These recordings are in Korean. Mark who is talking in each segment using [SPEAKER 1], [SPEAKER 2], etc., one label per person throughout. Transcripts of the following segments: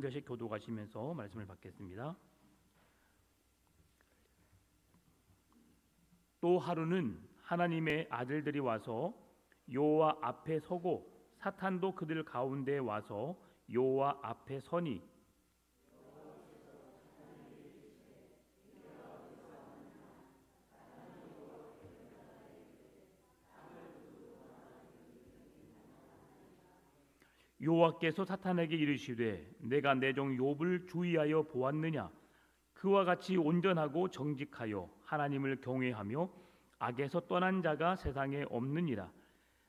[SPEAKER 1] 자식 교도가시면서 말씀을 받겠습니다. 또 하루는 하나님의 아들들이 와서 여호와 앞에 서고 사탄도 그들 가운데 와서 여호와 앞에 서니 여호와께서 사탄에게 이르시되 내가 내 종 욥을 주의하여 보았느냐. 그와 같이 온전하고 정직하여 하나님을 경외하며 악에서 떠난 자가 세상에 없느니라.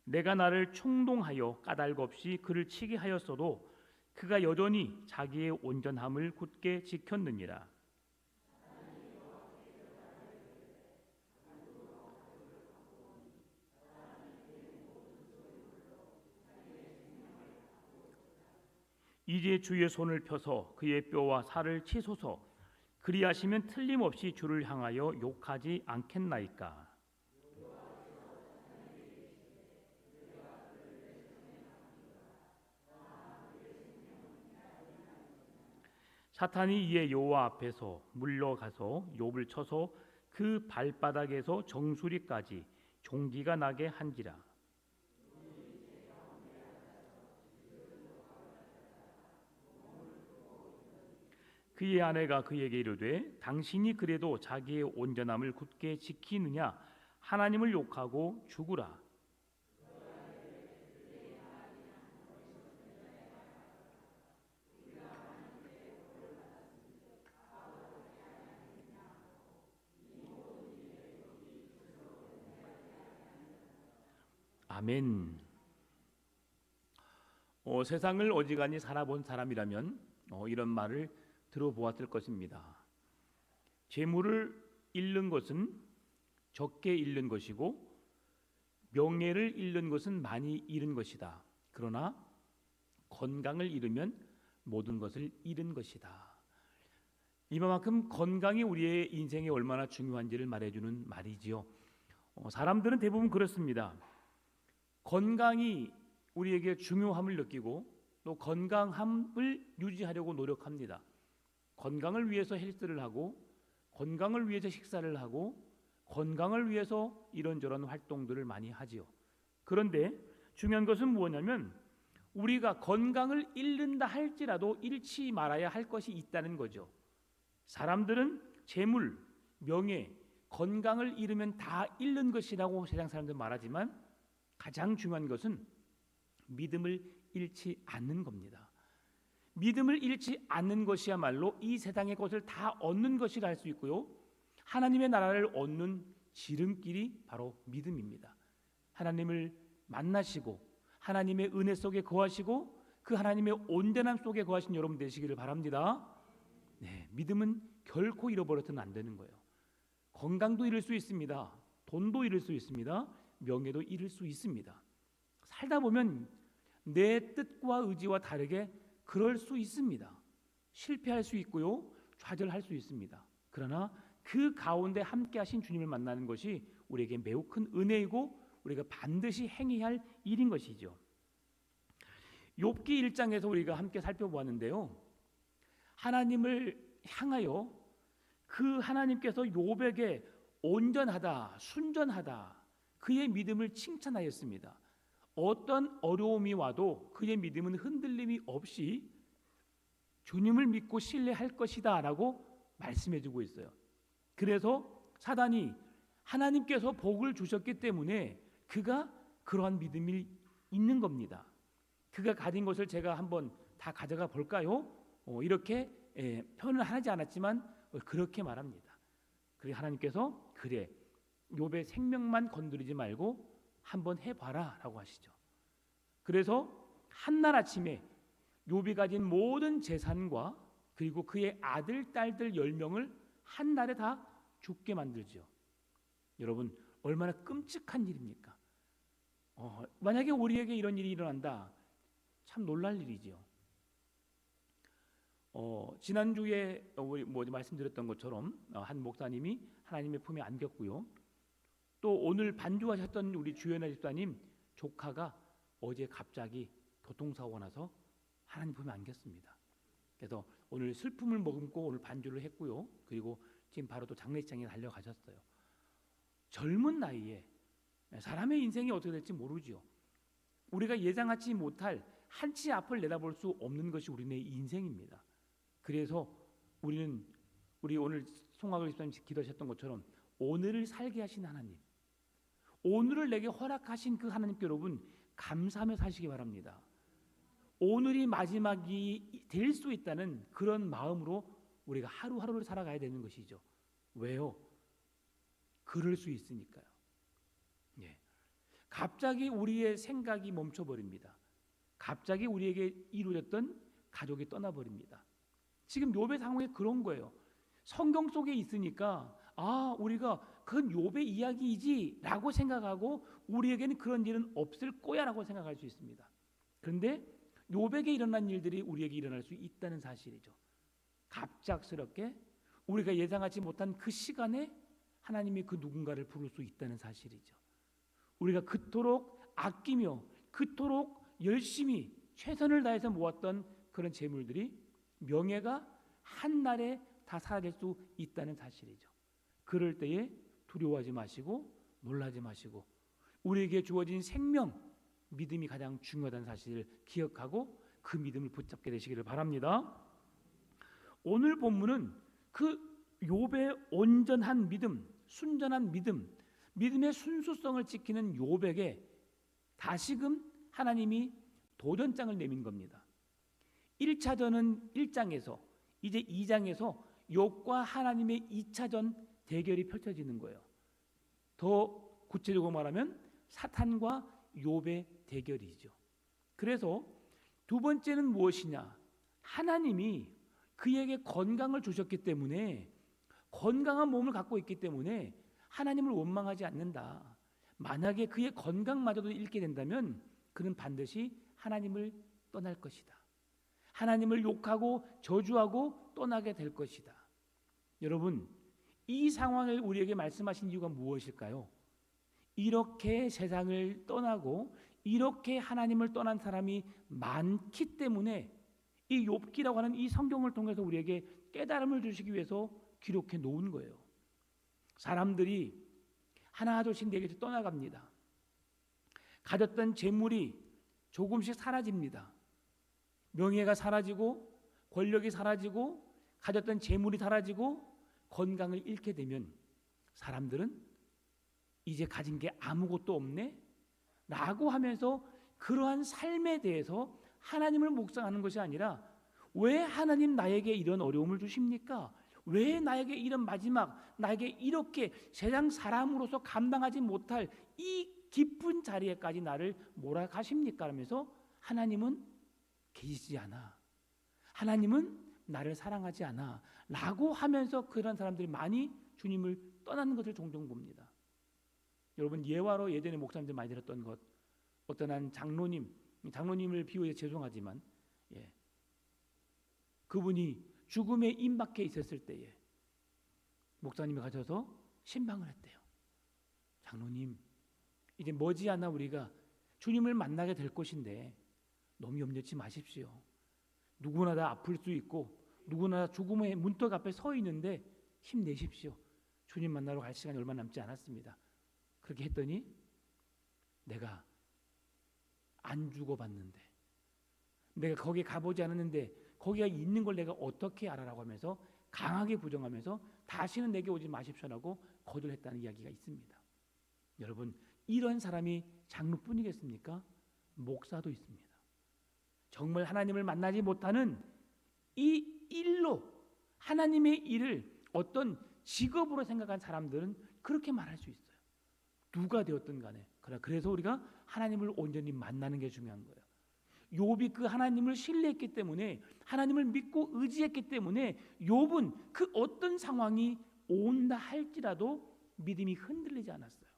[SPEAKER 1] 내가 나를 충동하여 까닭 없이 그를 치게 하였어도 그가 여전히 자기의 온전함을 굳게 지켰느니라. 이제 주의 손을 펴서 그의 뼈와 살을 치소서. 그리하시면 틀림없이 주를 향하여 욕하지 않겠나이까. 사탄이 이에 여호와 앞에서 물러가서 욥을 쳐서 그 발바닥에서 정수리까지 종기가 나게 한지라. 그의 아내가 그에게 이르되 당신이 그래도 자기의 온전함을 굳게 지키느냐. 하나님을 욕하고 죽으라. 아멘. 세상을 어지간히 살아본 사람이라면 이런 말을 들어보았을 것입니다. 재물을 잃는 것은 적게 잃는 것이고 명예를 잃는 것은 많이 잃은 것이다. 그러나 건강을 잃으면 모든 것을 잃은 것이다. 이만큼 건강이 우리의 인생에 얼마나 중요한지를 말해주는 말이지요. 사람들은 대부분 그렇습니다. 건강이 우리에게 중요함을 느끼고 또 건강함을 유지하려고 노력합니다. 건강을 위해서 헬스를 하고 건강을 위해서 식사를 하고 건강을 위해서 이런저런 활동들을 많이 하지요. 그런데 중요한 것은 무엇냐면 우리가 건강을 잃는다 할지라도 잃지 말아야 할 것이 있다는 거죠. 사람들은 재물, 명예, 건강을 잃으면 다 잃는 것이라고 세상 사람들은 말하지만 가장 중요한 것은 믿음을 잃지 않는 겁니다. 믿음을 잃지 않는 것이야말로 이 세상의 것을 다 얻는 것이라 할 수 있고요. 하나님의 나라를 얻는 지름길이 바로 믿음입니다. 하나님을 만나시고 하나님의 은혜 속에 거하시고 그 하나님의 온전함 속에 거하신 여러분 되시기를 바랍니다. 네, 믿음은 결코 잃어버려서는 안 되는 거예요. 건강도 잃을 수 있습니다. 돈도 잃을 수 있습니다. 명예도 잃을 수 있습니다. 살다 보면 내 뜻과 의지와 다르게 그럴 수 있습니다. 실패할 수 있고요. 좌절할 수 있습니다. 그러나 그 가운데 함께 하신 주님을 만나는 것이 우리에게 매우 큰 은혜이고 우리가 반드시 행해야 할 일인 것이죠. 욥기 1장에서 우리가 함께 살펴보았는데요. 하나님을 향하여 그 하나님께서 욥에게 온전하다, 순전하다 그의 믿음을 칭찬하였습니다. 어떤 어려움이 와도 그의 믿음은 흔들림이 없이 주님을 믿고 신뢰할 것이다 라고 말씀해주고 있어요. 그래서 사단이 하나님께서 복을 주셨기 때문에 그가 그러한 믿음이 있는 겁니다. 그가 가진 것을 제가 한번 다 가져가 볼까요? 이렇게 표현을 하지 않았지만 그렇게 말합니다. 그리고 하나님께서 그래 욥의 생명만 건드리지 말고 한번 해봐라 라고 하시죠. 그래서 한날 아침에 욥이 가진 모든 재산과 그리고 그의 아들, 딸들 10명을 한날에 다 죽게 만들죠. 여러분 얼마나 끔찍한 일입니까? 만약에 우리에게 이런 일이 일어난다 참 놀랄 일이죠. 지난주에 우리 말씀드렸던 것처럼 한 목사님이 하나님의 품에 안겼고요. 또 오늘 반주하셨던 우리 주연아 집사님 조카가 어제 갑자기 교통사고가 나서 하나님 품에 안겼습니다. 그래서 오늘 슬픔을 머금고 오늘 반주를 했고요. 그리고 지금 바로 또 장례식장에 달려가셨어요. 젊은 나이에 사람의 인생이 어떻게 될지 모르죠. 우리가 예상하지 못할 한치 앞을 내다볼 수 없는 것이 우리네 인생입니다. 그래서 우리 오늘 송학을 집사님 기도하셨던 것처럼 오늘을 살게 하신 하나님, 오늘을 내게 허락하신 그 하나님께 여러분 감사하며 사시기 바랍니다. 오늘이 마지막이 될 수 있다는 그런 마음으로 우리가 하루하루를 살아가야 되는 것이죠. 왜요? 그럴 수 있으니까요. 예. 갑자기 우리의 생각이 멈춰버립니다. 갑자기 우리에게 이루어졌던 가족이 떠나버립니다. 지금 욥의 상황이 그런 거예요. 성경 속에 있으니까 우리가 그건 욥의 이야기이지 라고 생각하고 우리에게는 그런 일은 없을 거야 라고 생각할 수 있습니다. 그런데 욥에게 일어난 일들이 우리에게 일어날 수 있다는 사실이죠. 갑작스럽게 우리가 예상하지 못한 그 시간에 하나님이 그 누군가를 부를 수 있다는 사실이죠. 우리가 그토록 아끼며 그토록 열심히 최선을 다해서 모았던 그런 재물들이 명예가 한날에 다 사라질 수 있다는 사실이죠. 그럴 때에 두려워하지 마시고 놀라지 마시고 우리에게 주어진 생명, 믿음이 가장 중요하다는 사실을 기억하고 그 믿음을 붙잡게 되시기를 바랍니다. 오늘 본문은 그 욥의 온전한 믿음, 순전한 믿음, 믿음의 순수성을 지키는 욥에게 다시금 하나님이 도전장을 내민 겁니다. 1차전은 1장에서 이제 2장에서 욥과 하나님의 2차전 대결이 펼쳐지는 거예요. 더 구체적으로 말하면 사탄과 욥의 대결이죠. 그래서 두 번째는 무엇이냐? 하나님이 그에게 건강을 주셨기 때문에 건강한 몸을 갖고 있기 때문에 하나님을 원망하지 않는다. 만약에 그의 건강마저도 잃게 된다면 그는 반드시 하나님을 떠날 것이다. 하나님을 욕하고 저주하고 떠나게 될 것이다. 여러분, 이 상황을 우리에게 말씀하신 이유가 무엇일까요? 이렇게 세상을 떠나고 이렇게 하나님을 떠난 사람이 많기 때문에 이 욥기라고 하는 이 성경을 통해서 우리에게 깨달음을 주시기 위해서 기록해 놓은 거예요. 사람들이 하나둘씩 내게서 떠나갑니다. 가졌던 재물이 조금씩 사라집니다. 명예가 사라지고 권력이 사라지고 가졌던 재물이 사라지고 건강을 잃게 되면 사람들은 이제 가진 게 아무것도 없네? 라고 하면서 그러한 삶에 대해서 하나님을 묵상하는 것이 아니라 왜 하나님 나에게 이런 어려움을 주십니까? 왜 나에게 이런 마지막, 나에게 이렇게 세상 사람으로서 감당하지 못할 이 깊은 자리에까지 나를 몰아가십니까? 하면서 하나님은 계시지 않아. 하나님은 나를 사랑하지 않아. 라고 하면서 그런 사람들이 많이 주님을 떠나는 것을 종종 봅니다. 여러분 예화로 예전에 목사님들 많이 들었던 것, 어떤 한 장로님을 비유해 죄송하지만 그분이 죽음에 임박해 있었을 때에 목사님이 가셔서 신방을 했대요. 장로님, 이제 머지않아 우리가 주님을 만나게 될 것인데 너무 염려치 마십시오. 누구나 다 아플 수 있고 누구나 다 죽음의 문턱 앞에 서 있는데 힘내십시오. 주님 만나러 갈 시간이 얼마 남지 않았습니다. 그렇게 했더니 내가 안 죽어봤는데 내가 거기 가보지 않았는데 거기가 있는 걸 내가 어떻게 알아라고 하면서 강하게 부정하면서 다시는 내게 오지 마십시오라고 거절했다는 이야기가 있습니다. 여러분 이런 사람이 장로뿐이겠습니까? 목사도 있습니다. 정말 하나님을 만나지 못하는 이 일로 하나님의 일을 어떤 직업으로 생각한 사람들은 그렇게 말할 수 있어요. 누가 되었든 간에. 그래서 우리가 하나님을 온전히 만나는 게 중요한 거예요. 욥이 그 하나님을 신뢰했기 때문에 하나님을 믿고 의지했기 때문에 욥은 그 어떤 상황이 온다 할지라도 믿음이 흔들리지 않았어요.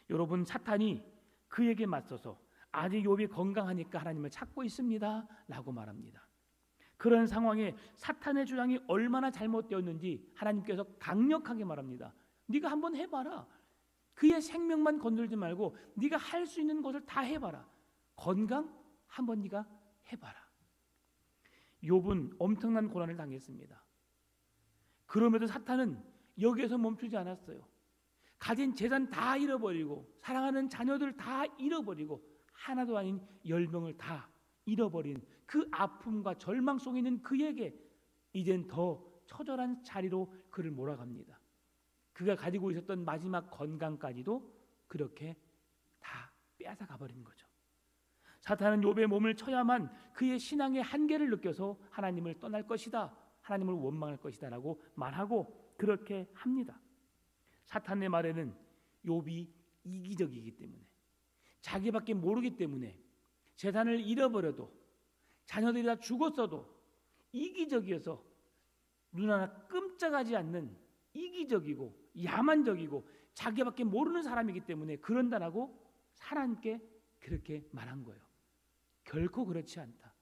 [SPEAKER 1] 여러분 사탄이 그에게 맞서서 아직 욥이 건강하니까 하나님을 찾고 있습니다 라고 말합니다. 그런 상황에 사탄의 주장이 얼마나 잘못되었는지 하나님께서 강력하게 말합니다. 네가 한번 해봐라. 그의 생명만 건들지 말고 네가 할 수 있는 것을 다 해봐라. 건강 한번 네가 해봐라. 욥은 엄청난 고난을 당했습니다. 그럼에도 사탄은 여기에서 멈추지 않았어요. 가진 재산 다 잃어버리고 사랑하는 자녀들 다 잃어버리고 하나도 아닌 10명을 다 잃어버린 그 아픔과 절망 속에 있는 그에게 이젠 더 처절한 자리로 그를 몰아갑니다. 그가 가지고 있었던 마지막 건강까지도 그렇게 다 빼앗아가 버린 거죠. 사탄은 욥의 몸을 쳐야만 그의 신앙의 한계를 느껴서 하나님을 떠날 것이다, 하나님을 원망할 것이다 라고 말하고 그렇게 합니다. 사탄의 말에는 욥이 이기적이기 때문에, 자기밖에 모르기 때문에, 재산을 잃어버려도 자녀들이 다 죽었어도 이기적이어서 눈 하나 끔찍하지 않는 이기적이고 야만적이고 자기밖에 모르는 사람이기 때문에 그런다라고 하나님께 그렇게 말한 거예요. 결코 그렇지 않다.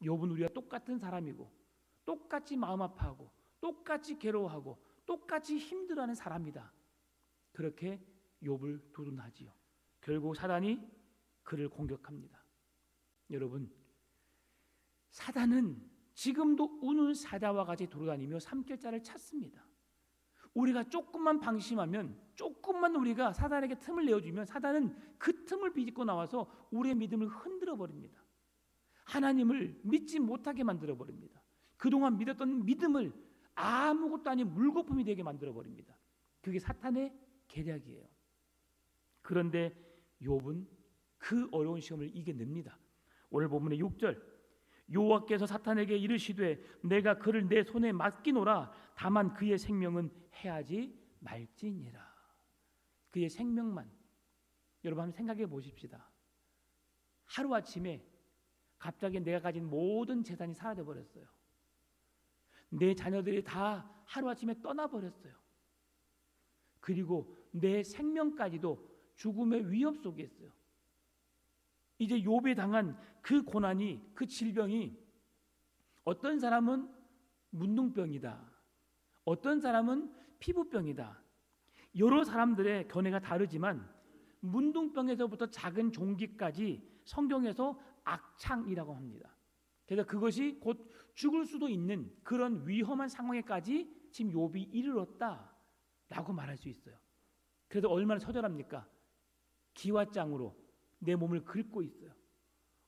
[SPEAKER 1] 욥은 우리가 똑같은 사람이고 똑같이 마음 아파하고 똑같이 괴로워하고 똑같이 힘들어하는 사람이다. 그렇게 욥을 두둔하지요. 결국 사단이 그를 공격합니다. 여러분, 사단은 지금도 우는 사자와 같이 돌아다니며 삼킬 자를 찾습니다. 우리가 조금만 방심하면, 조금만 우리가 사단에게 틈을 내어주면 사단은 그 틈을 비집고 나와서 우리의 믿음을 흔들어 버립니다. 하나님을 믿지 못하게 만들어 버립니다. 그동안 믿었던 믿음을 아무것도 아닌 물거품이 되게 만들어 버립니다. 그게 사탄의 계략이에요. 그런데 욥은 그 어려운 시험을 이겨냅니다. 오늘 본문의 6절, 여호와께서 사탄에게 이르시되 내가 그를 내 손에 맡기노라. 다만 그의 생명은 해하지 말지니라. 그의 생명만. 여러분 한번 생각해 보십시다. 하루아침에 갑자기 내가 가진 모든 재산이 사라져 버렸어요. 내 자녀들이 다 하루아침에 떠나버렸어요. 그리고 내 생명까지도 죽음의 위협 속에 있어요. 이제 욥이 당한 그 고난이, 그 질병이 어떤 사람은 문둥병이다, 어떤 사람은 피부병이다. 여러 사람들의 견해가 다르지만 문둥병에서부터 작은 종기까지 성경에서 악창이라고 합니다. 그래서 그것이 곧 죽을 수도 있는 그런 위험한 상황에까지 지금 욥이 이르렀다라고 말할 수 있어요. 그래서 얼마나 처절합니까? 기와장으로 내 몸을 긁고 있어요.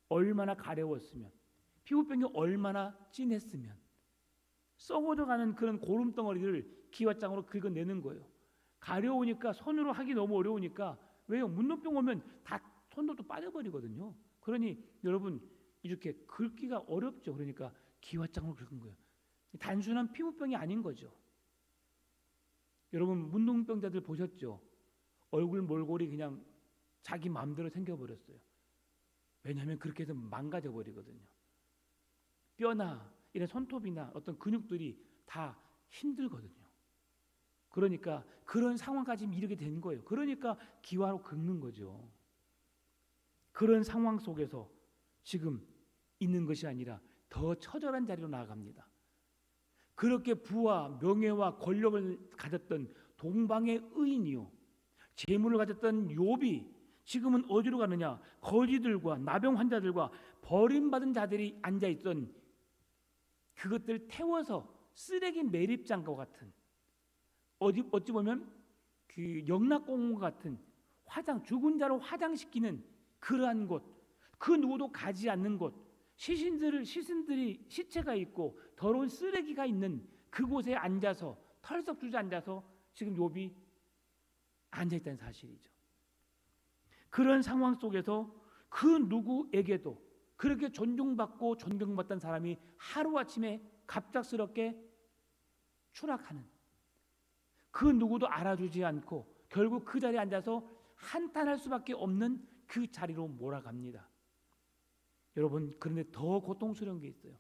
[SPEAKER 1] 얼마나 가려웠으면, 피부병이 얼마나 진했으면, 썩어져가는 그런 고름덩어리를 기와장으로 긁어내는 거예요. 가려우니까 손으로 하기 너무 어려우니까, 왜요? 문둥병 오면 다 손도 또 빠져버리거든요. 그러니 여러분 이렇게 긁기가 어렵죠. 그러니까 기와장으로 긁은 거예요. 단순한 피부병이 아닌 거죠. 여러분 문둥병자들 보셨죠? 얼굴 몰골이 그냥 자기 마음대로 생겨버렸어요. 왜냐하면 그렇게 해서 망가져 버리거든요. 뼈나 이런 손톱이나 어떤 근육들이 다 힘들거든요. 그러니까 그런 상황까지 이르게 된 거예요. 그러니까 기와로 긁는 거죠. 그런 상황 속에서 지금 있는 것이 아니라 더 처절한 자리로 나아갑니다. 그렇게 부와 명예와 권력을 가졌던 동방의 의인이요, 재물을 가졌던 욥이 지금은 어디로 가느냐? 거지들과 나병 환자들과 버림받은 자들이 앉아있던 그것들 태워서 쓰레기 매립장과 같은, 어찌 보면 그 영락공원 같은 죽은 자로 화장시키는 그러한 곳, 그 누구도 가지 않는 곳, 시신들이 시체가 있고 더러운 쓰레기가 있는 그곳에 앉아서 털썩 주저앉아서 지금 욥이 앉아있다는 사실이죠. 그런 상황 속에서 그 누구에게도 그렇게 존중받고 존경받던 사람이 하루아침에 갑작스럽게 추락하는, 그 누구도 알아주지 않고 결국 그 자리에 앉아서 한탄할 수밖에 없는 그 자리로 몰아갑니다. 여러분, 그런데 더 고통스러운 게 있어요.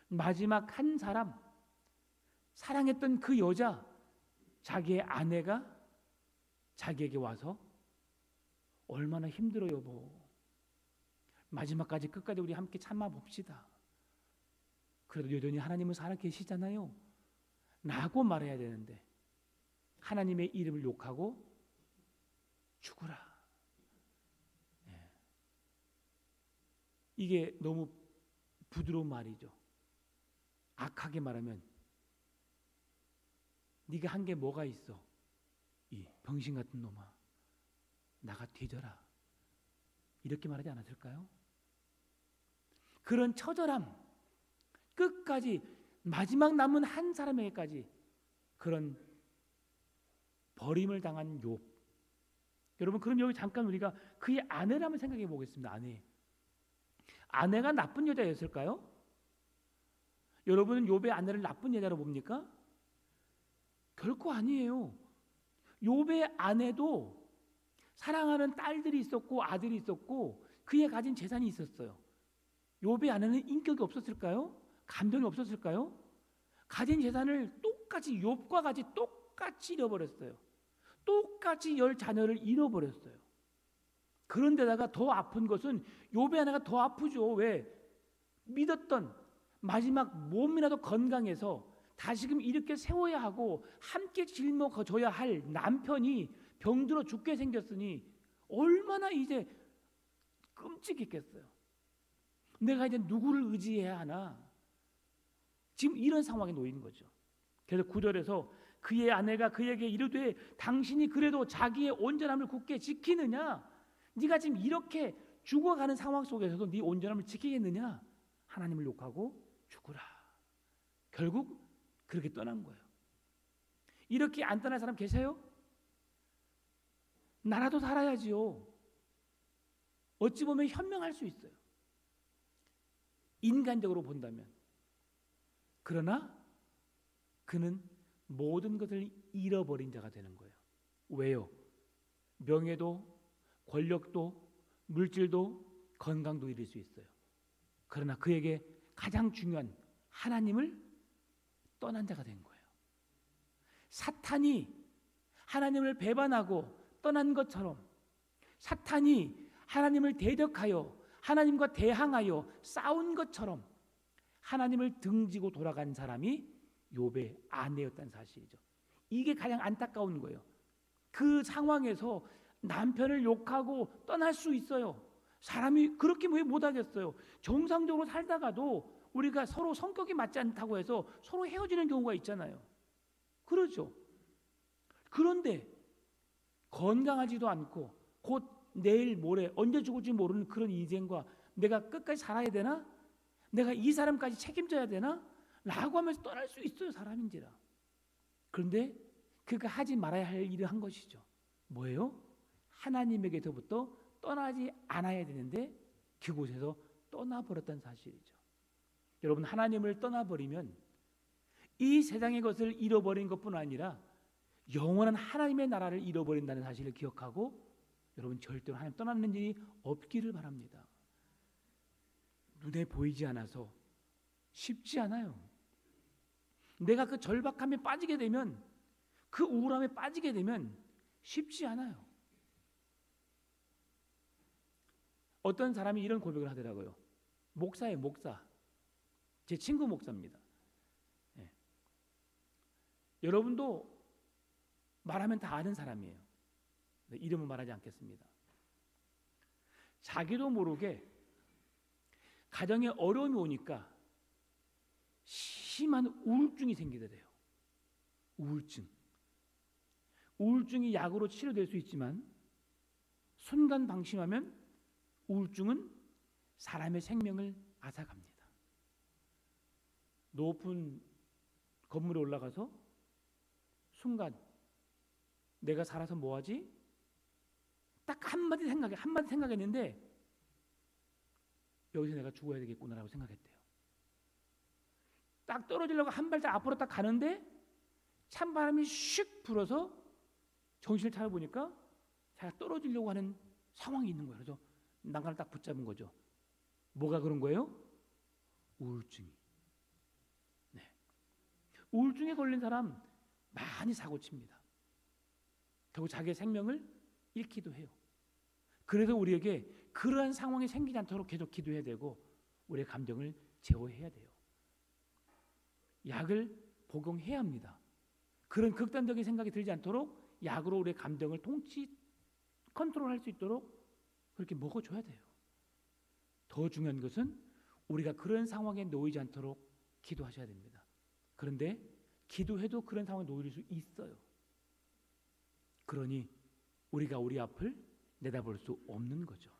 [SPEAKER 1] 마지막 한 사람, 사랑했던 그 여자, 자기의 아내가 자기에게 와서 얼마나 힘들어 여보, 마지막까지 끝까지 우리 함께 참아 봅시다. 그래도 여전히 하나님은 살아 계시잖아요 라고 말해야 되는데 하나님의 이름을 욕하고 죽으라. 이게 너무 부드러운 말이죠. 악하게 말하면 네가 한 게 뭐가 있어? 이 병신 같은 놈아, 나가 뒤져라. 이렇게 말하지 않았을까요? 그런 처절함, 끝까지 마지막 남은 한 사람에게까지 그런 버림을 당한 욥. 여러분, 그럼 여기 잠깐 우리가 그의 아내를 한번 생각해 보겠습니다. 아내가 나쁜 여자였을까요? 여러분은 욥의 아내를 나쁜 여자로 봅니까? 결코 아니에요. 욥의 아내도 사랑하는 딸들이 있었고 아들이 있었고 그의 가진 재산이 있었어요. 욥의 아내는 인격이 없었을까요? 감정이 없었을까요? 가진 재산을 똑같이 욥과 같이 똑같이 잃어버렸어요. 똑같이 10 자녀를 잃어버렸어요. 그런데다가 더 아픈 것은 욥의 아내가 더 아프죠. 왜? 믿었던 마지막 몸이라도 건강해서 다시금 이렇게 세워야 하고 함께 짊어져야 할 남편이 병들어 죽게 생겼으니 얼마나 이제 끔찍했겠어요. 내가 이제 누구를 의지해야 하나? 지금 이런 상황에 놓인 거죠. 그래서 9절에서 그의 아내가 그에게 이르되 당신이 그래도 자기의 온전함을 굳게 지키느냐? 네가 지금 이렇게 죽어가는 상황 속에서도 네 온전함을 지키겠느냐? 하나님을 욕하고 죽으라. 결국 그렇게 떠난 거예요. 이렇게 안 떠날 사람 계세요? 나라도 살아야지요. 어찌 보면 현명할 수 있어요. 인간적으로 본다면. 그러나 그는 모든 것을 잃어버린 자가 되는 거예요. 왜요? 명예도 권력도 물질도 건강도 잃을 수 있어요. 그러나 그에게 가장 중요한 하나님을 떠난 자가 된 거예요. 사탄이 하나님을 배반하고 떠난 것처럼 사탄이 하나님을 대적하여 하나님과 대항하여 싸운 것처럼 하나님을 등지고 돌아간 사람이 욥의 아내였다는 사실이죠. 이게 가장 안타까운 거예요. 그 상황에서 남편을 욕하고 떠날 수 있어요. 사람이 그렇게 왜 못하겠어요? 정상적으로 살다가도 우리가 서로 성격이 맞지 않다고 해서 서로 헤어지는 경우가 있잖아요. 그렇죠. 그런데 건강하지도 않고 곧 내일 모레 언제 죽을지 모르는 그런 인생과 내가 끝까지 살아야 되나? 내가 이 사람까지 책임져야 되나? 라고 하면서 떠날 수 있어요. 사람인지라. 그런데 그가 하지 말아야 할 일을 한 것이죠. 뭐예요? 하나님에게서부터 떠나지 않아야 되는데 그곳에서 떠나버렸다는 사실이죠. 여러분, 하나님을 떠나버리면 이 세상의 것을 잃어버린 것뿐 아니라 영원한 하나님의 나라를 잃어버린다는 사실을 기억하고 여러분, 절대로 하나님 떠나는 일이 없기를 바랍니다. 눈에 보이지 않아서 쉽지 않아요. 내가 그 절박함에 빠지게 되면, 그 우울함에 빠지게 되면 쉽지 않아요. 어떤 사람이 이런 고백을 하더라고요. 목사예요, 목사. 제 친구 목사입니다. 네. 여러분도 말하면 다 아는 사람이에요. 네, 이름은 말하지 않겠습니다. 자기도 모르게 가정에 어려움이 오니까 심한 우울증이 생기더래요. 우울증이 약으로 치료될 수 있지만 순간 방심하면 우울증은 사람의 생명을 앗아갑니다. 높은 건물에 올라가서 순간 내가 살아서 뭐하지? 딱 한마디 생각했는데 여기서 내가 죽어야 되겠구나라고 생각했대요. 딱 떨어지려고 한 발짝 앞으로 딱 가는데 찬바람이 슉 불어서 정신을 차려보니까 자기가 떨어지려고 하는 상황이 있는 거예요. 그래서 난간을 딱 붙잡은 거죠. 뭐가 그런 거예요? 우울증이. 네. 우울증에 걸린 사람 많이 사고칩니다. 결국 자기의 생명을 잃기도 해요. 그래서 우리에게 그러한 상황이 생기지 않도록 계속 기도해야 되고 우리의 감정을 제어해야 돼요. 약을 복용해야 합니다. 그런 극단적인 생각이 들지 않도록 약으로 우리의 감정을 컨트롤할 수 있도록 그렇게 먹어줘야 돼요. 더 중요한 것은 우리가 그런 상황에 놓이지 않도록 기도하셔야 됩니다. 그런데 기도해도 그런 상황에 놓일 수 있어요. 그러니 우리가 우리 앞을 내다볼 수 없는 거죠.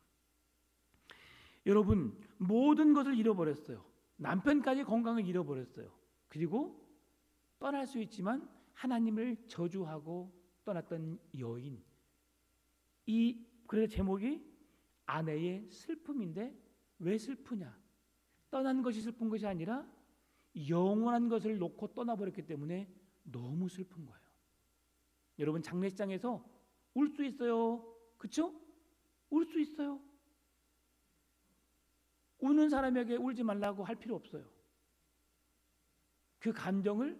[SPEAKER 1] 여러분, 모든 것을 잃어버렸어요. 남편까지 건강을 잃어버렸어요. 그리고 떠날 수 있지만 하나님을 저주하고 떠났던 여인. 그래서 제목이 아내의 슬픔인데 왜 슬프냐? 떠난 것이 슬픈 것이 아니라 영원한 것을 놓고 떠나버렸기 때문에 너무 슬픈 거예요. 여러분, 장례식장에서 울 수 있어요. 그렇죠? 울 수 있어요. 우는 사람에게 울지 말라고 할 필요 없어요. 그 감정을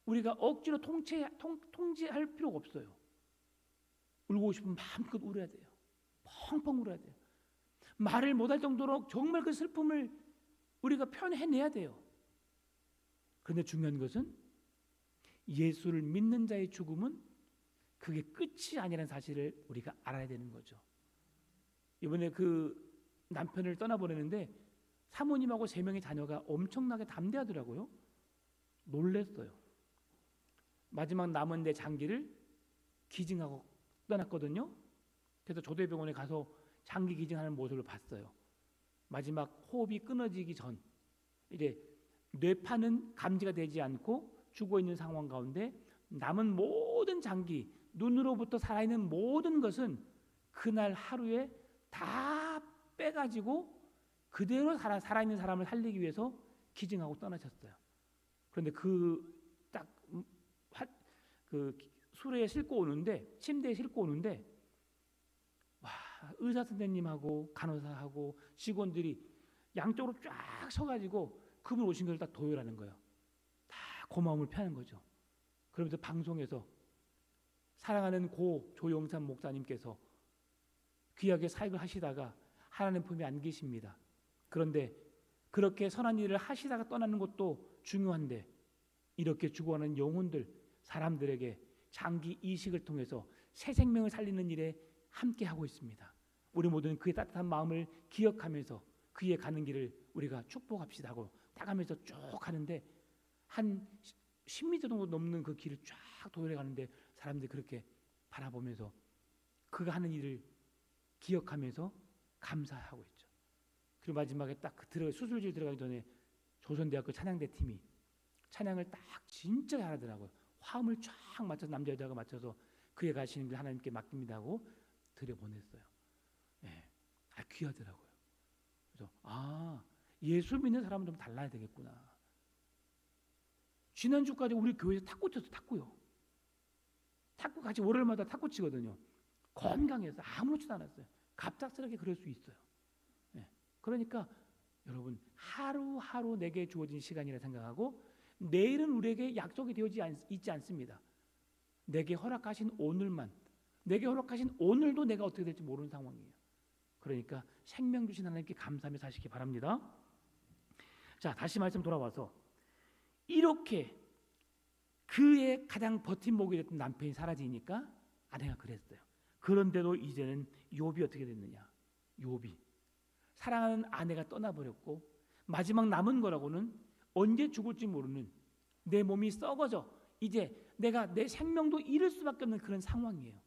[SPEAKER 1] 우리가 억지로 통제할 필요가 없어요. 울고 싶으면 마음껏 울어야 돼요. 펑펑 울어야 돼요. 말을 못할 정도로 정말 그 슬픔을 우리가 표현해내야 돼요. 그런데 중요한 것은 예수를 믿는 자의 죽음은 그게 끝이 아니라는 사실을 우리가 알아야 되는 거죠. 이번에 그 남편을 떠나보내는데 사모님하고 3명의 자녀가 엄청나게 담대하더라고요. 놀랬어요. 마지막 남은 내 장기를 기증하고 떠났거든요. 그래서 조대병원에 가서 장기 기증하는 모습을 봤어요. 마지막 호흡이 끊어지기 전 이제 뇌파는 감지가 되지 않고 죽어 있는 상황 가운데 남은 모든 장기, 눈으로부터 살아있는 모든 것은 그날 하루에 다 빼가지고 그대로 살아있는 사람을 살리기 위해서 기증하고 떠나셨어요. 그런데 수레에 싣고 오는데, 침대에 싣고 오는데, 와, 의사 선생님하고 간호사하고 직원들이 양쪽으로 쫙 서가지고 그분 오신 걸 딱 도열하는 거예요. 다 고마움을 표하는 거죠. 그러면서 방송에서 사랑하는 고 조영삼 목사님께서 귀하게 사역을 하시다가 하나님 품에 안 계십니다. 그런데 그렇게 선한 일을 하시다가 떠나는 것도 중요한데 이렇게 죽어가는 영혼들, 사람들에게 장기 이식을 통해서 새 생명을 살리는 일에 함께하고 있습니다. 우리 모두는 그의 따뜻한 마음을 기억하면서 그의 가는 길을 우리가 축복합시다 하고 딱 하면서 쭉 가는데 한 10m 정도 넘는 그 길을 쫙 도열해 가는데 사람들이 그렇게 바라보면서 그가 하는 일을 기억하면서 감사하고 있죠. 그리고 마지막에 딱 수술실 들어가기 전에 조선대학교 찬양대 팀이 찬양을 딱 진짜 잘하더라고요. 화음을 쫙 맞춰서 남자 여자가 맞춰서 그의 가시는 길 하나님께 맡깁니다 하고 들여보냈어요. 네. 귀하더라고요. 그래서 예수 믿는 사람은 좀 달라야 되겠구나. 지난주까지 우리 교회에서 탁구 쳤어. 탁구요. 탁구 같이 월요일마다 탁구 치거든요. 건강해서 아무렇지도 않았어요. 갑작스럽게 그럴 수 있어요. 네. 그러니까 여러분 하루하루 내게 주어진 시간이라 생각하고 내일은 우리에게 약속이 되어지 있지 않습니다. 내게 허락하신 오늘만, 내게 허락하신 오늘도 내가 어떻게 될지 모르는 상황이에요. 그러니까 생명 주신 하나님께 감사하며 사시기 바랍니다. 자, 다시 말씀 돌아와서 이렇게 그의 가장 버팀목이 됐던 남편이 사라지니까 아내가 그랬어요. 그런데도 이제는 욥이 어떻게 됐느냐? 욥이 사랑하는 아내가 떠나버렸고 마지막 남은 거라고는 언제 죽을지 모르는 내 몸이 썩어져 이제 내가 내 생명도 잃을 수밖에 없는 그런 상황이에요.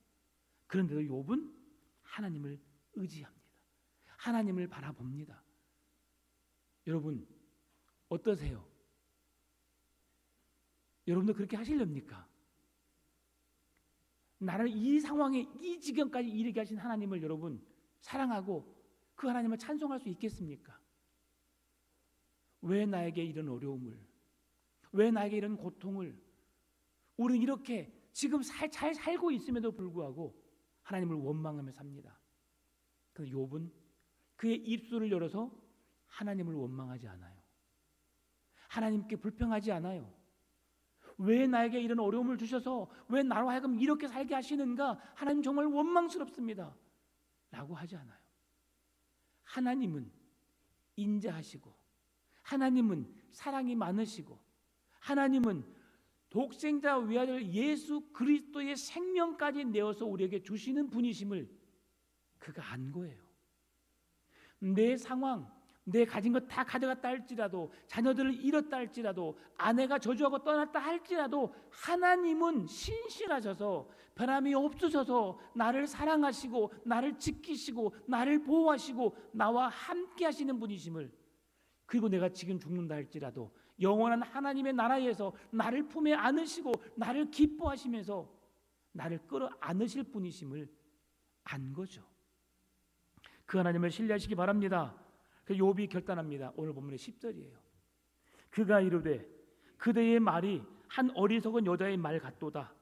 [SPEAKER 1] 그런데도 욥은 하나님을 의지합니다. 하나님을 바라봅니다. 여러분 어떠세요? 여러분도 그렇게 하시렵니까? 나를 이 상황에 이 지경까지 이르게 하신 하나님을 여러분 사랑하고 그 하나님을 찬송할 수 있겠습니까? 왜 나에게 이런 어려움을, 왜 나에게 이런 고통을, 우리는 이렇게 지금 잘 살고 있음에도 불구하고 하나님을 원망하며 삽니다. 그런데 욥은 그의 입술을 열어서 하나님을 원망하지 않아요. 하나님께 불평하지 않아요. 왜 나에게 이런 어려움을 주셔서 왜 나로 하여금 이렇게 살게 하시는가? 하나님 정말 원망스럽습니다. 라고 하지 않아요. 하나님은 인자하시고 하나님은 사랑이 많으시고 하나님은 독생자 외아들 예수 그리스도의 생명까지 내어서 우리에게 주시는 분이심을 그가 안 거예요. 내 상황, 내 가진 것 다 가져갔다 할지라도, 자녀들을 잃었다 할지라도, 아내가 저주하고 떠났다 할지라도 하나님은 신실하셔서 변함이 없으셔서 나를 사랑하시고 나를 지키시고 나를 보호하시고 나와 함께 하시는 분이심을, 그리고 내가 지금 죽는다 할지라도 영원한 하나님의 나라에서 나를 품에 안으시고 나를 기뻐하시면서 나를 끌어 안으실 분이심을 안 거죠. 그 하나님을 신뢰하시기 바랍니다. 욥이 결단합니다. 오늘 본문의 10절이에요. 그가 이르되 그대의 말이 한 어리석은 여자의 말 같도다.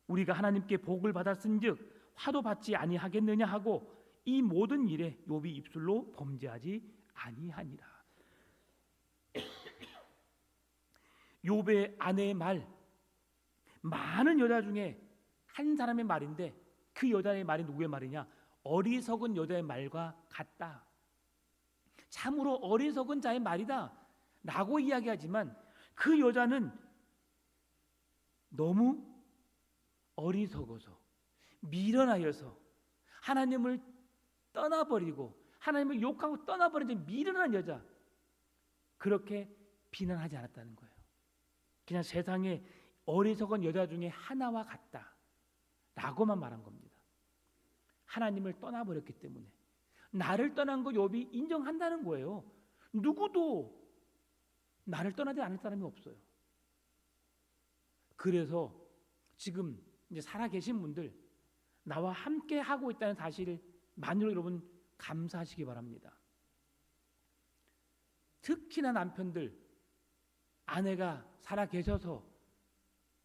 [SPEAKER 1] 우리가 하나님께 복을 받았은즉 화도 받지 아니하겠느냐 하고 이 모든 일에 욥이 입술로 범죄하지 아니하니라. 욥의 아내의 말, 많은 여자 중에 한 사람의 말인데 그 여자의 말이 누구의 말이냐? 어리석은 여자의 말과 같다. 참으로 어리석은 자의 말이다 라고 이야기하지만 그 여자는 너무 어리석어서 미련하여서 하나님을 떠나버리고 하나님을 욕하고 떠나버린 미련한 여자, 그렇게 비난하지 않았다는 거예요. 그냥 세상에 어리석은 여자 중에 하나와 같다 라고만 말한 겁니다. 하나님을 떠나버렸기 때문에. 나를 떠난 거 욥이 인정한다는 거예요. 누구도 나를 떠나지 않을 사람이 없어요. 그래서 지금 이제 살아계신 분들, 나와 함께 하고 있다는 사실만으로 여러분 감사하시기 바랍니다. 특히나 남편들, 아내가 살아계셔서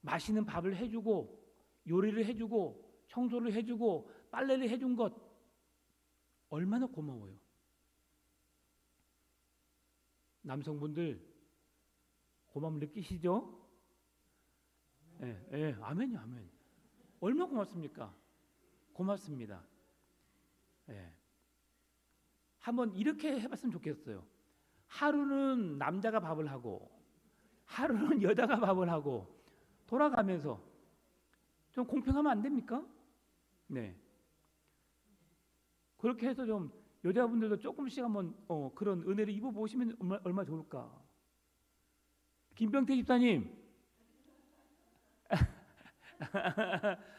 [SPEAKER 1] 맛있는 밥을 해주고 요리를 해주고 청소를 해주고 빨래를 해준 것 얼마나 고마워요. 남성분들 고마움 느끼시죠? 예, 아멘요, 아멘. 얼마나 고맙습니까? 고맙습니다. 예. 한번 이렇게 해봤으면 좋겠어요. 하루는 남자가 밥을 하고 하루는 여자가 밥을 하고 돌아가면서 좀 공평하면 안 됩니까? 네. 그렇게 해서 좀 여자분들도 조금씩 한번 그런 은혜를 입어보시면 얼마나 좋을까. 김병태 집사님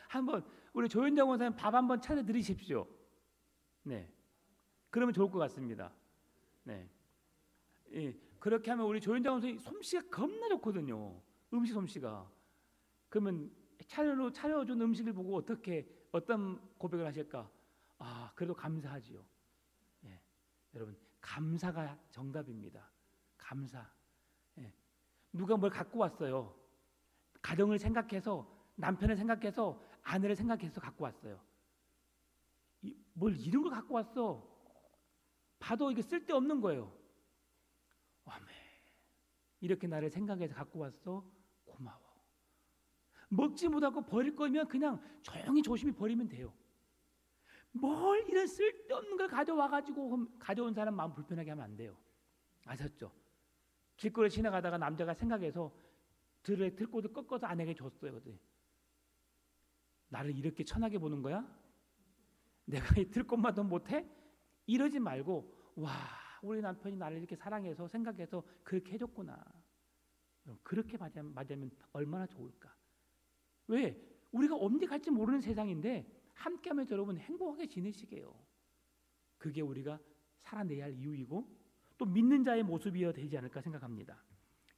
[SPEAKER 1] 한번 우리 조현정 원사님 밥 한번 차려드리십시오. 네, 그러면 좋을 것 같습니다. 네, 예, 그렇게 하면 우리 조현정 원사님 솜씨가 겁나 좋거든요. 음식 솜씨가. 그러면 차려준 음식을 보고 어떤 고백을 하실까? 아, 그래도 감사하지요. 예, 여러분 감사가 정답입니다. 감사. 예. 누가 뭘 갖고 왔어요. 가정을 생각해서, 남편을 생각해서, 아내를 생각해서 갖고 왔어요. 뭘 이런 걸 갖고 왔어. 봐도 이게 쓸데없는 거예요. 아멘. 이렇게 나를 생각해서 갖고 왔어. 고마워. 먹지 못하고 버릴 거면 그냥 조용히 조심히 버리면 돼요. 뭘 이런 쓸데없는 걸 가져와가지고 가져온 사람 마음 불편하게 하면 안 돼요. 아셨죠? 길거리 지나가다가 남자가 생각해서 들꽃을 꺾어서 아내에게 줬어요. 나를 이렇게 천하게 보는 거야? 내가 이 들꽃만도 못해? 이러지 말고, 와, 우리 남편이 나를 이렇게 사랑해서 생각해서 그렇게 해줬구나. 그렇게 맞으면 얼마나 좋을까? 왜? 우리가 언제 갈지 모르는 세상인데 함께하면서 여러분 행복하게 지내시게요. 그게 우리가 살아내야 할 이유이고 또 믿는 자의 모습이어야 되지 않을까 생각합니다.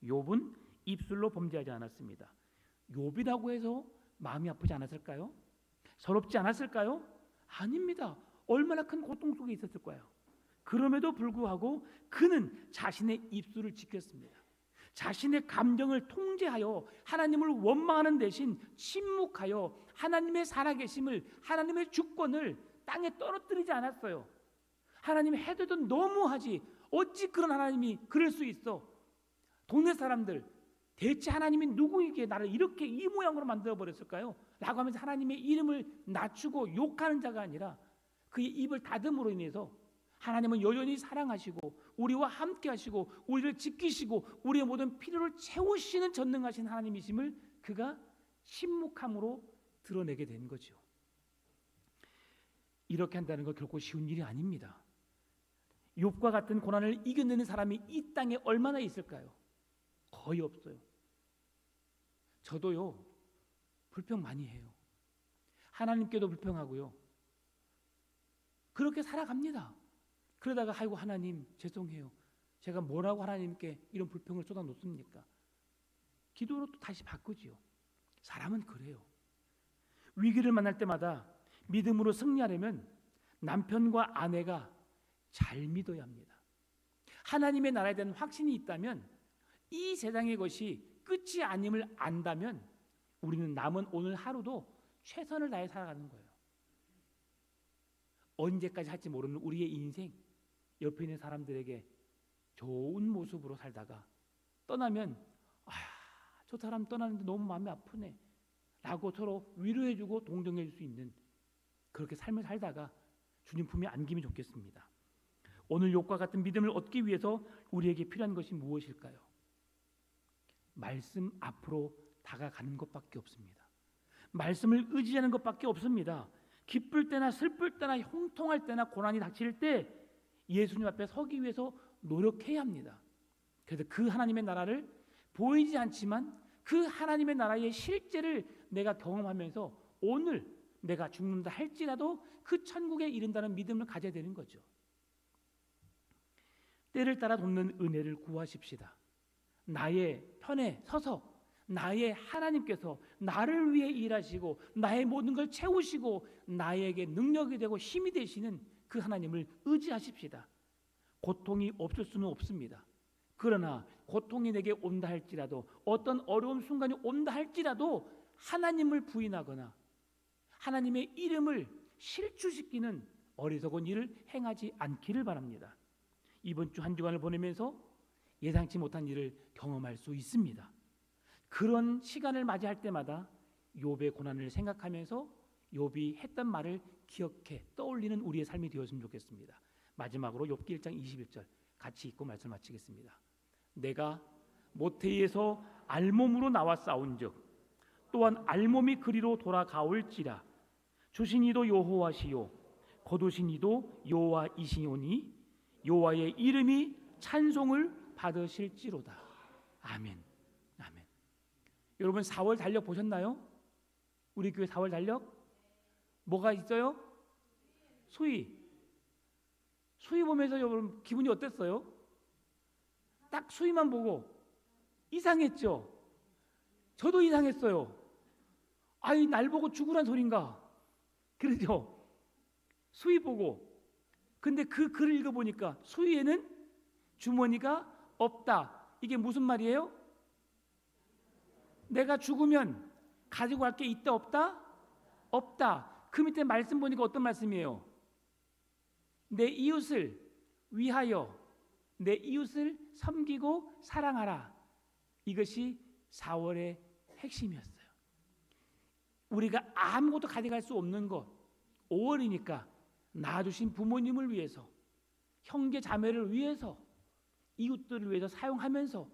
[SPEAKER 1] 욥은 입술로 범죄하지 않았습니다. 욥이라고 해서 마음이 아프지 않았을까요? 서럽지 않았을까요? 아닙니다. 얼마나 큰 고통 속에 있었을 거예요. 그럼에도 불구하고 그는 자신의 입술을 지켰습니다. 자신의 감정을 통제하여 하나님을 원망하는 대신 침묵하여 하나님의 살아계심을, 하나님의 주권을 땅에 떨어뜨리지 않았어요. 하나님이 해도 너무하지, 어찌 그런 하나님이 그럴 수 있어. 동네 사람들 대체 하나님이 누구에게 나를 이렇게 이 모양으로 만들어버렸을까요? 라고 하면서 하나님의 이름을 낮추고 욕하는 자가 아니라 그의 입을 닫음으로 인해서 하나님은 여전히 사랑하시고 우리와 함께 하시고 우리를 지키시고 우리의 모든 필요를 채우시는 전능하신 하나님이심을 그가 침묵함으로 드러내게 된 거죠. 이렇게 한다는 건 결코 쉬운 일이 아닙니다. 욥과 같은 고난을 이겨내는 사람이 이 땅에 얼마나 있을까요? 거의 없어요. 저도요, 불평 많이 해요. 하나님께도 불평하고요. 그렇게 살아갑니다. 그러다가 아이고 하나님 죄송해요. 제가 뭐라고 하나님께 이런 불평을 쏟아놓습니까? 기도로 또 다시 바꾸지요. 사람은 그래요. 위기를 만날 때마다 믿음으로 승리하려면 남편과 아내가 잘 믿어야 합니다. 하나님의 나라에 대한 확신이 있다면 이 세상의 것이 끝이 아님을 안다면 우리는 남은 오늘 하루도 최선을 다해 살아가는 거예요. 언제까지 할지 모르는 우리의 인생, 옆에 있는 사람들에게 좋은 모습으로 살다가 떠나면 저 사람 떠나는데 너무 마음이 아프네 라고 서로 위로해주고 동정해줄 수 있는 그렇게 삶을 살다가 주님 품에 안기면 좋겠습니다. 오늘 욥과 같은 믿음을 얻기 위해서 우리에게 필요한 것이 무엇일까요? 말씀 앞으로 다가가는 것밖에 없습니다. 말씀을 의지하는 것밖에 없습니다. 기쁠 때나 슬플 때나 형통할 때나 고난이 닥칠 때 예수님 앞에 서기 위해서 노력해야 합니다. 그래서 그 하나님의 나라를 보이지 않지만 그 하나님의 나라의 실제를 내가 경험하면서 오늘 내가 죽는다 할지라도 그 천국에 이른다는 믿음을 가져야 되는 거죠. 때를 따라 돕는 은혜를 구하십시다. 나의 편에 서서 나의 하나님께서 나를 위해 일하시고 나의 모든 걸 채우시고 나에게 능력이 되고 힘이 되시는 그 하나님을 의지하십시다. 고통이 없을 수는 없습니다. 그러나 고통이 내게 온다 할지라도 어떤 어려운 순간이 온다 할지라도 하나님을 부인하거나 하나님의 이름을 실추시키는 어리석은 일을 행하지 않기를 바랍니다. 이번 주 한 주간을 보내면서 예상치 못한 일을 경험할 수 있습니다. 그런 시간을 맞이할 때마다 욥의 고난을 생각하면서 욥이 했던 말을 기억해 떠올리는 우리의 삶이 되었으면 좋겠습니다. 마지막으로 욥기 1장 21절 같이 읽고 말씀 마치겠습니다. 내가 모태에서 알몸으로 나와 싸운즉 또한 알몸이 그리로 돌아가올지라 주신 이도 여호와시요 거두신 이도 여호와이시오니 여호와의 이름이 찬송을 받으실지로다. 아멘. 아멘. 여러분 4월 달력 보셨나요? 우리 교회 4월 달력 뭐가 있어요? 수위 보면서 여러분 기분이 어땠어요? 딱 수위만 보고 이상했죠? 저도 이상했어요. 아이 날 보고 죽으란 소린가? 그러죠? 수위 보고 근데 그 글을 읽어보니까 수위에는 주머니가 없다. 이게 무슨 말이에요? 내가 죽으면 가지고 갈 게 있다 없다? 없다. 그 밑에 말씀 보니까 어떤 말씀이에요? 내 이웃을 위하여 내 이웃을 섬기고 사랑하라. 이것이 4월의 핵심이었어요. 우리가 아무것도 가져갈 수 없는 것 5월이니까 낳아주신 부모님을 위해서 형제 자매를 위해서 이웃들을 위해서 사용하면서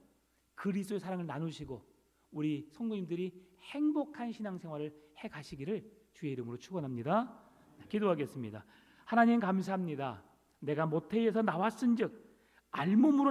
[SPEAKER 1] 그리스도의 사랑을 나누시고 우리 성도님들이 행복한 신앙생활을 해가시기를 주의 이름으로 축원합니다. 기도하겠습니다. 하나님 감사합니다. 내가 모태에서 나왔은즉 알몸으로